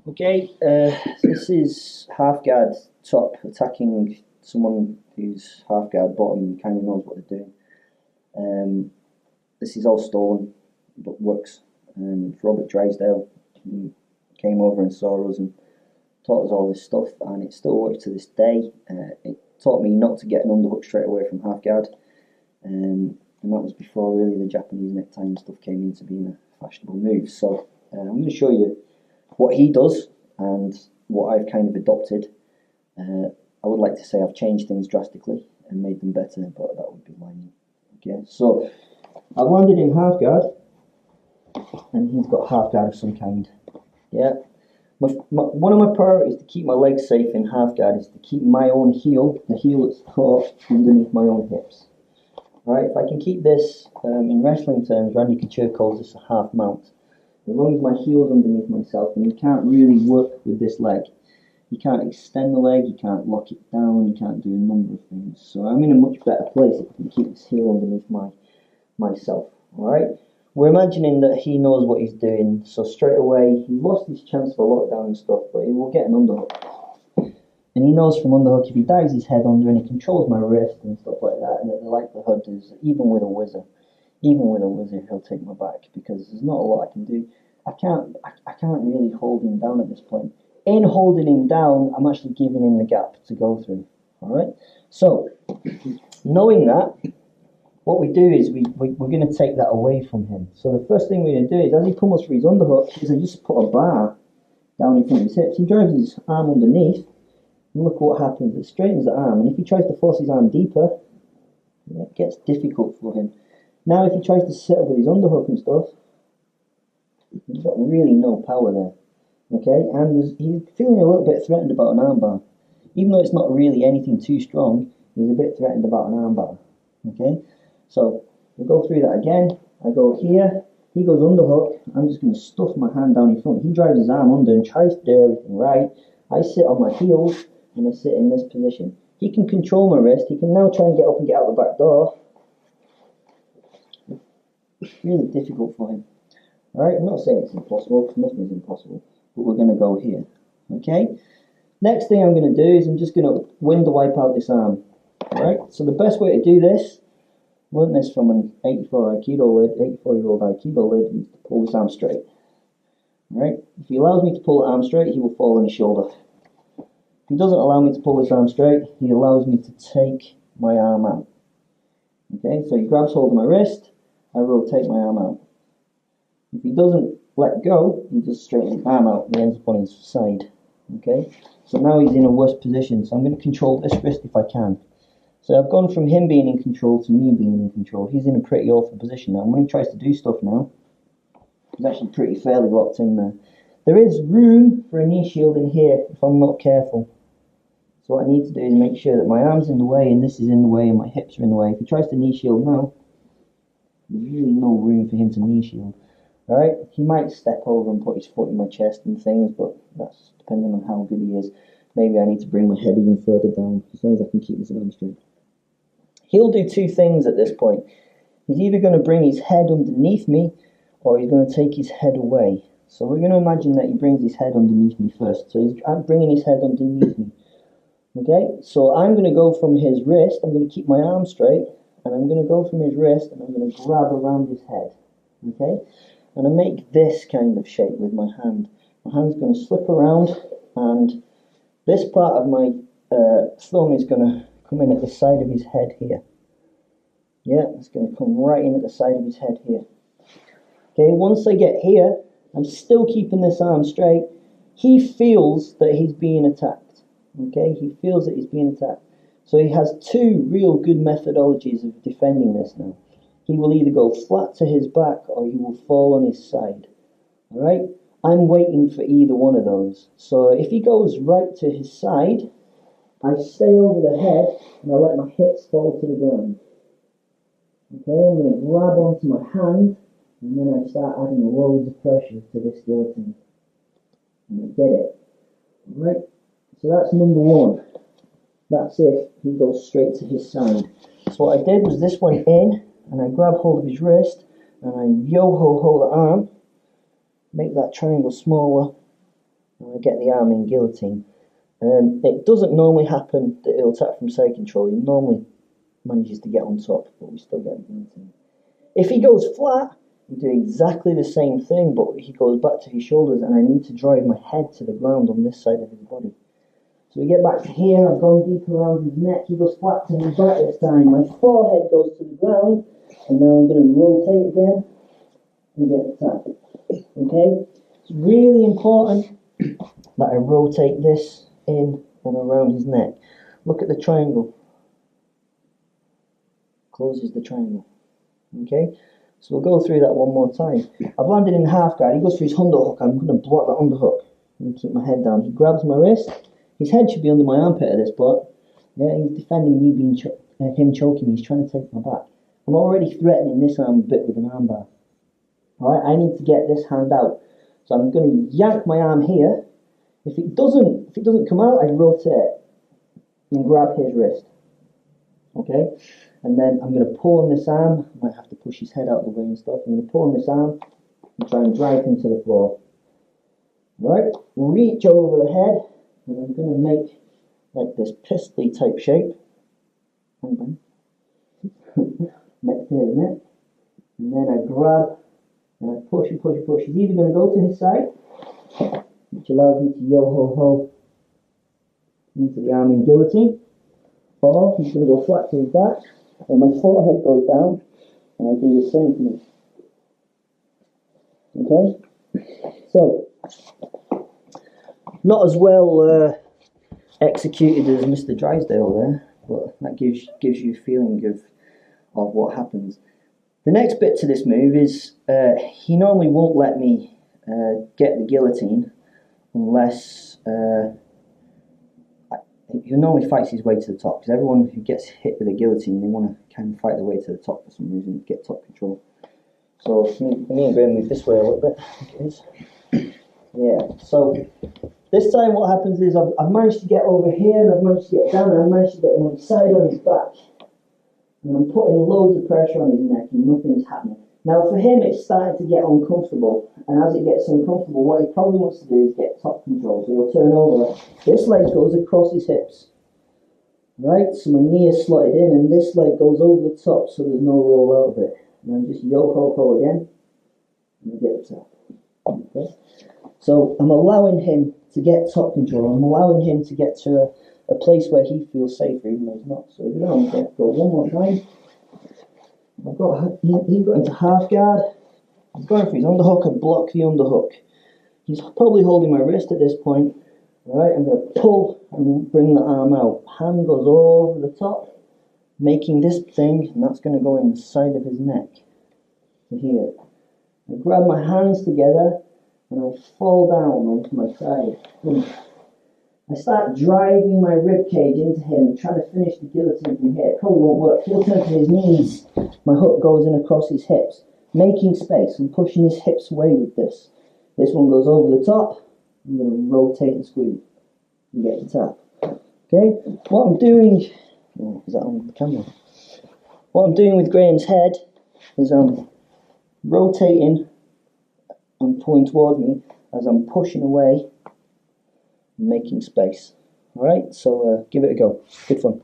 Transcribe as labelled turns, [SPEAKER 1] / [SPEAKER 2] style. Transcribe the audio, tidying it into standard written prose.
[SPEAKER 1] Okay, this is half guard top attacking someone who's half guard bottom, kind of knows what they're doing. This is all stolen, but works. Robert Drysdale, he came over and saw us and taught us all this stuff, and it still works to this day. It taught me not to get an underhook straight away from half guard, and that was before really the Japanese necktie and stuff came into being a fashionable move. So I'm going to show you what he does and what I've kind of adopted. I would like to say I've changed things drastically and made them better, but that would be lying. Okay, so I landed in half guard, and he's got half guard of some kind. Yeah, one of my priorities to keep my legs safe in half guard is to keep my own heel, the heel that's caught underneath my own hips. Right, if I can keep this, in wrestling terms, Randy Couture calls this a half mount. As long as my heel's underneath myself, and you can't really work with this leg. You can't extend the leg, you can't lock it down, you can't do a number of things. So I'm in a much better place if I can keep this heel underneath myself. Alright? We're imagining that he knows what he's doing, so straight away, he lost his chance for lockdown and stuff, but he will get an underhook. And he knows from underhook, if he dives his head under and he controls my wrist and stuff like that, and the likelihood is, even with a whizzer, he'll take my back, because there's not a lot I can do. I can't really hold him down at this point. In holding him down, I'm actually giving him the gap to go through. Alright? So, knowing that, what we do is we're going to take that away from him. So the first thing we're going to do is, as he comes for his underhook, is I just put a bar down in front of his hips. He drives his arm underneath, and look what happens. It straightens the arm, and if he tries to force his arm deeper, it gets difficult for him. Now if he tries to sit up with his underhook and stuff, he's got really no power there. Okay, and he's feeling a little bit threatened about an armbar. Even though it's not really anything too strong, he's a bit threatened about an armbar. Okay, so we'll go through that again. I go here, he goes underhook, I'm just going to stuff my hand down in front. He drives his arm under and tries to do everything right. I sit on my heels and I sit in this position. He can control my wrist, he can now try and get up and get out the back door. It's really difficult for him. Alright, I'm not saying it's impossible, because nothing is impossible, but we're going to go here. Okay? Next thing I'm going to do is I'm just going to window wipe out this arm. Alright, so the best way to do this, I learned this from an 84-year-old Aikido lid, is to pull this arm straight. Alright, if he allows me to pull the arm straight, he will fall on his shoulder. If he doesn't allow me to pull this arm straight, he allows me to take my arm out. Okay, so he grabs hold of my wrist, I rotate my arm out. If he doesn't let go, he just straightens his arm out and he ends up on his side. Okay, so now he's in a worse position, so I'm going to control this wrist if I can. So I've gone from him being in control to me being in control. He's in a pretty awful position now. When he tries to do stuff now, he's actually pretty fairly locked in there. There is room for a knee shield in here if I'm not careful. So what I need to do is make sure that my arm's in the way and this is in the way and my hips are in the way. If he tries to knee shield now, there's really no room for him to knee shield. Alright, he might step over and put his foot in my chest and things, but that's depending on how good he is. Maybe I need to bring my head even further down, as long as I can keep his arm straight. He'll do two things at this point. He's either going to bring his head underneath me, or he's going to take his head away. So we're going to imagine that he brings his head underneath me first. So he's bringing his head underneath me. Okay, so I'm going to go from his wrist, I'm going to keep my arm straight, and I'm going to go from his wrist and I'm going to grab around his head. Okay, and I make this kind of shape with my hand. My hand's going to slip around, and this part of my thumb is going to come in at the side of his head here. Yeah, it's going to come right in at the side of his head here. Okay, once I get here, I'm still keeping this arm straight. He feels that he's being attacked. Okay, he feels that he's being attacked. So he has two real good methodologies of defending this now. He will either go flat to his back or he will fall on his side. Alright, I'm waiting for either one of those. So if he goes right to his side, I stay over the head and I let my hips fall to the ground. Okay, I'm going to grab onto my hand and then I start adding loads of pressure to this guillotine. And I get it. Alright, so that's number one. That's it, he goes straight to his side. So what I did was this went in and I grab hold of his wrist and I yo-ho hold the arm, make that triangle smaller, and I get the arm in guillotine. It doesn't normally happen that he'll attack from side control. He normally manages to get on top, but we still get the guillotine. If he goes flat, we do exactly the same thing, but he goes back to his shoulders, and I need to drive my head to the ground on this side of his body. So we get back to here, I've gone deep around his neck, he goes flat to his back this time, my forehead goes to the ground, and now I'm going to rotate again, and get the tap. Okay? It's really important that I rotate this in and around his neck. Look at the triangle. Closes the triangle. Okay? So we'll go through that one more time. I've landed in half guard, he goes for his underhook, I'm going to block that underhook. I'm going to keep my head down. He grabs my wrist. His head should be under my armpit at this point. Yeah, he's defending me being him choking me. He's trying to take my back. I'm already threatening this arm a bit with an armbar. Alright, I need to get this hand out. So I'm going to yank my arm here. If it doesn't come out, I rotate and grab his wrist. Okay? And then I'm going to pull on this arm. I might have to push his head out of the way and stuff. I'm going to pull on this arm and try and drive him to the floor. Right? Reach over the head. And I'm going to make like this pistol type shape. Next to his neck. And then I grab and I push and push and push. He's either going to go to his side, which allows me to yo-ho-ho into the arm in guillotine, or he's going to go flat to his back, and my forehead goes down, and I do the same thing. Okay? So, not as well executed as Mr. Drysdale there, but that gives you a feeling of what happens. The next bit to this move is he normally won't let me get the guillotine unless he normally fights his way to the top, because everyone who gets hit with a guillotine, they want to kind of fight their way to the top for some reason, get top control. So me and Graham move this way a little bit, I think it is. Yeah, so this time what happens is I've managed to get over here, and I've managed to get down, and I've managed to get him on his side on his back. And I'm putting loads of pressure on his neck, and nothing's happening. Now for him it's starting to get uncomfortable, and as it gets uncomfortable, what he probably wants to do is get top control. So he'll turn over. This leg goes across his hips. Right, so my knee is slotted in, and this leg goes over the top, so there's no roll out of it. And then just yo-ho-ho again, and you get the top. Okay? So I'm allowing him to get top control. I'm allowing him to get to a place where he feels safer, even though he's not. So we're going to go one more time. He's got into half guard. He's going for his underhook. I block the underhook. He's probably holding my wrist at this point. Alright, I'm going to pull and bring the arm out. Hand goes over the top, making this thing, and that's going to go in the side of his neck. To here. I grab my hands together, and I fall down onto my side. I start driving my rib cage into him and trying to finish the guillotine from here. It probably won't work. He'll turn to his knees. My hook goes in across his hips, making space and pushing his hips away with this. This one goes over the top. I'm going to rotate and squeeze and get the tap. Okay? What I'm doing... Oh, is that on the camera? What I'm doing with Graham's head is I'm rotating and pulling towards me as I'm pushing away, making space. Alright, so give it a go. Good fun.